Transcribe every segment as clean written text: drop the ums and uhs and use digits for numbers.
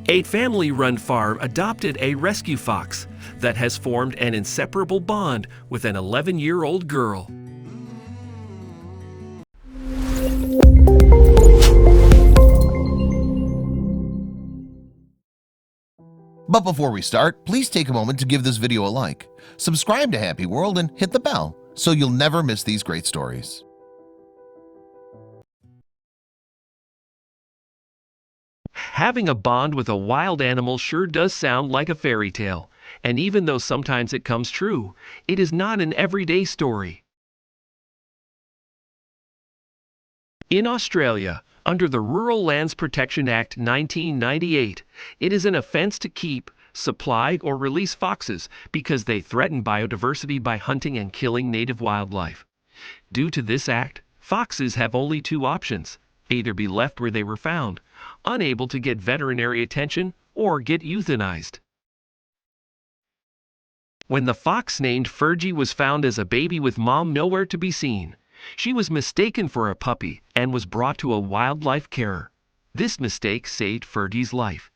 A family-run farm adopted a rescue fox that has formed an inseparable bond with an 11-year-old girl. But before we start, please take a moment to give this video a like, subscribe to Happy World, and hit the bell so you'll never miss these great stories. Having a bond with a wild animal sure does sound like a fairy tale, and even though sometimes it comes true, it is not an everyday story. In Australia, under the Rural Lands Protection Act 1998, it is an offense to keep, supply, or release foxes because they threaten biodiversity by hunting and killing native wildlife. Due to this act, foxes have only two options: either be left where they were found, unable to get veterinary attention, or get euthanized. When the fox named Fergie was found as a baby with mom nowhere to be seen, she was mistaken for a puppy and was brought to a wildlife carer. This mistake saved Fergie's life.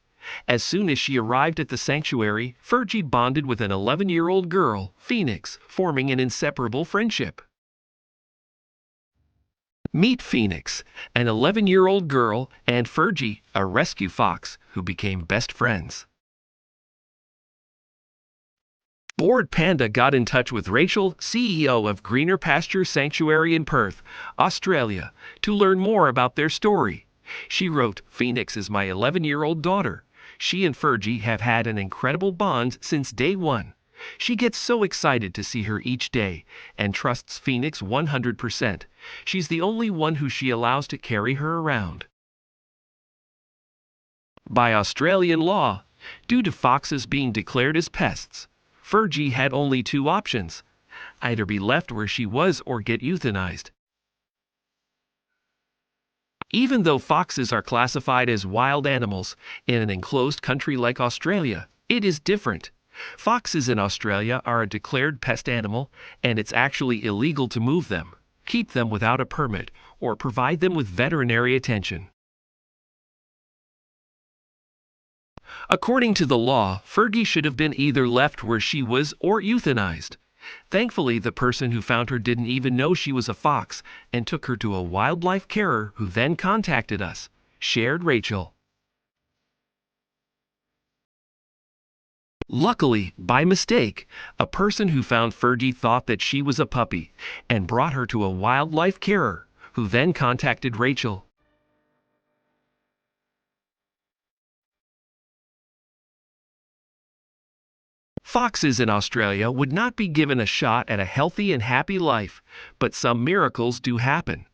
As soon as she arrived at the sanctuary, Fergie bonded with an 11-year-old girl, Phoenix, forming an inseparable friendship. Meet Phoenix, an 11-year-old girl, and Fergie, a rescue fox, who became best friends. Bored Panda got in touch with Rachel, CEO of Greener Pasture Sanctuary in Perth, Australia, to learn more about their story. She wrote, "Phoenix is my 11-year-old daughter. She and Fergie have had an incredible bond since day one. She gets so excited to see her each day and trusts Phoenix 100%. She's the only one who she allows to carry her around." By Australian law, due to foxes being declared as pests, Fergie had only two options: either be left where she was or get euthanized. Even though foxes are classified as wild animals in an enclosed country like Australia, it is different. Foxes in Australia are a declared pest animal, and it's actually illegal to move them, keep them without a permit, or provide them with veterinary attention. According to the law, Fergie should have been either left where she was or euthanized. Thankfully, the person who found her didn't even know she was a fox and took her to a wildlife carer who then contacted us, shared Rachel. Luckily, by mistake, a person who found Fergie thought that she was a puppy and brought her to a wildlife carer who then contacted Rachel. Foxes in Australia would not be given a shot at a healthy and happy life, but some miracles do happen.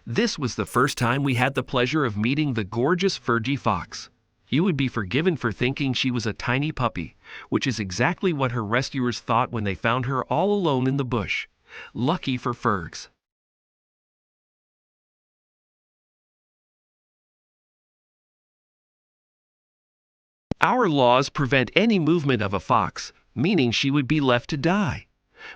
This was the first time we had the pleasure of meeting the gorgeous Fergie fox. You would be forgiven for thinking she was a tiny puppy, which is exactly what her rescuers thought when they found her all alone in the bush. Lucky for Fergs. Our laws prevent any movement of a fox, meaning she would be left to die.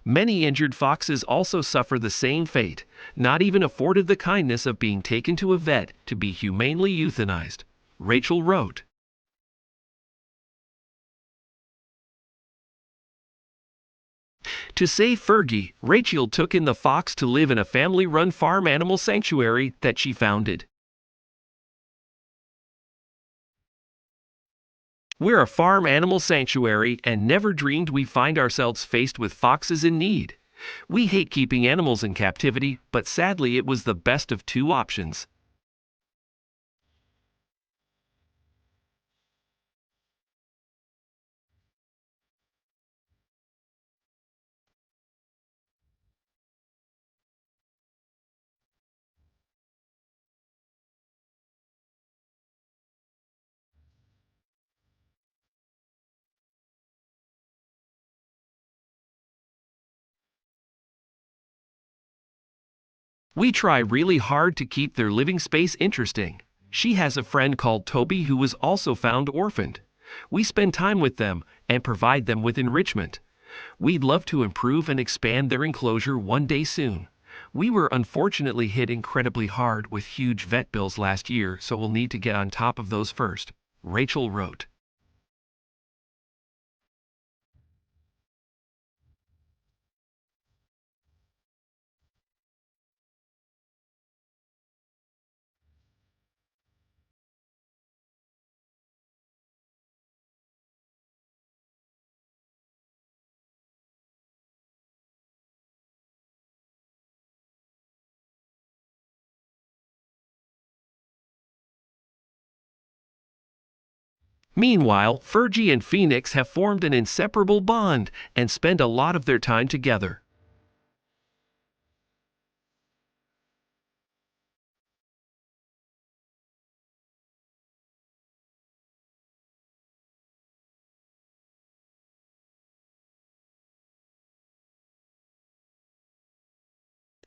Many injured foxes also suffer the same fate, not even afforded the kindness of being taken to a vet to be humanely euthanized, Rachel wrote. To save Fergie, Rachel took in the fox to live in a family-run farm animal sanctuary that she founded. We're a farm animal sanctuary and never dreamed we'd find ourselves faced with foxes in need. We hate keeping animals in captivity, but sadly it was the best of two options. We try really hard to keep their living space interesting. She has a friend called Toby who was also found orphaned. We spend time with them and provide them with enrichment. We'd love to improve and expand their enclosure one day soon. We were unfortunately hit incredibly hard with huge vet bills last year, so we'll need to get on top of those first, Rachel wrote. Meanwhile, Fergie and Phoenix have formed an inseparable bond and spend a lot of their time together.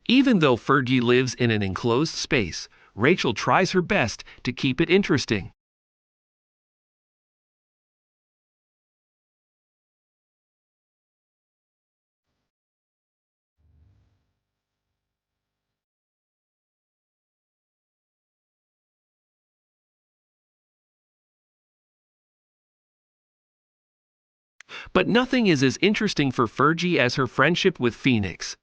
Even though Fergie lives in an enclosed space, Rachel tries her best to keep it interesting. But nothing is as interesting for Fergie as her friendship with Phoenix.